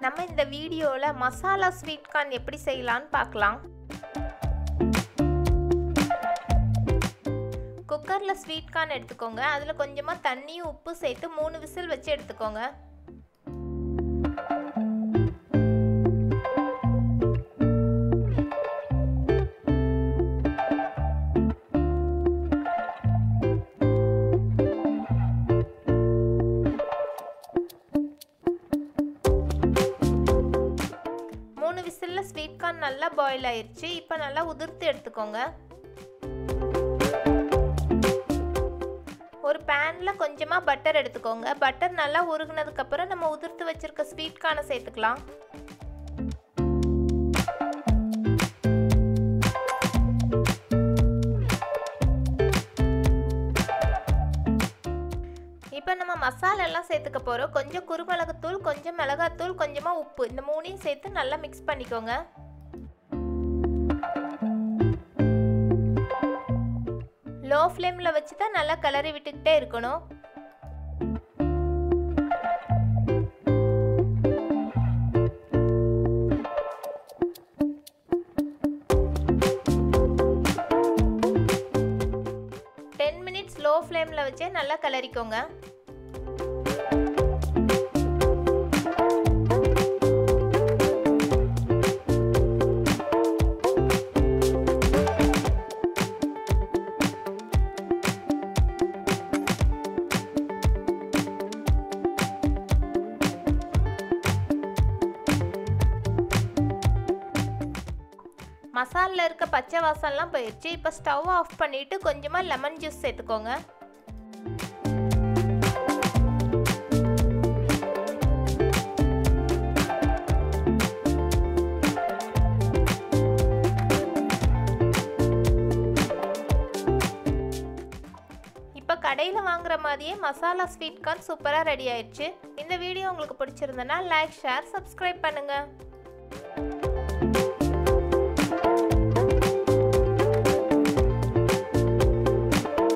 நம்ம இந்த வீடியோல மசாலா ஸ்வீட் கார்ன் எப்படி செய்யலாம்னு பார்க்கலாம். குக்கர்ல ஸ்வீட் கார்ன் எடுத்துக்கோங்க. அதுல கொஞ்சமா தண்ணியும் உப்பு சேர்த்து 3 விசில் வச்சு எடுத்துக்கோங்க. விசில்ல ஸ்வீட் கார்ன் நல்லா பாயில் ஆயிருச்சு. இப்போ நல்லா உதிர்த்து எடுத்துக்கோங்க. ஒரு பேன்ல கொஞ்சமா பட்டர் எடுத்துக்கோங்க. பட்டர் நல்லா உருகுனதுக்கு அப்புறம் நம்ம உதிர்த்து வச்சிருக்க ஸ்வீட் கார்னை சேர்த்துக்கலாம். இப்போ நம்ம மசாலா எல்லாம் சேர்த்துக்க போறோம். கொஞ்சம் குருமிளகுத்தூள், கொஞ்சம் மிளகாத்தூள், கொஞ்சமா உப்பு, இந்த மூணையும் சேர்த்து நல்லா மிக்ஸ் பண்ணிக்கோங்க. லோ ஃப்ளேம்ல வச்சு தான் நல்லா கிளறி விட்டுக்கிட்டே இருக்கணும். லோ ஃப்ளேம்ல வச்சு நல்லா கிளறிக்கோங்க. மசாலால இருக்க பச்சை வாசம்லாம் போயிடுச்சு. இப்போ ஸ்டவ் ஆஃப் பண்ணிட்டு கொஞ்சமா லெமன் ஜூஸ் சேர்த்துக்கோங்க. இப்போ கடையில் வாங்குற மாதிரியே மசாலா ஸ்வீட் கார்ன் சூப்பராக ரெடி ஆயிடுச்சு. இந்த வீடியோ உங்களுக்கு பிடிச்சிருந்தனா லைக், ஷேர், சப்ஸ்கிரைப் பண்ணுங்க.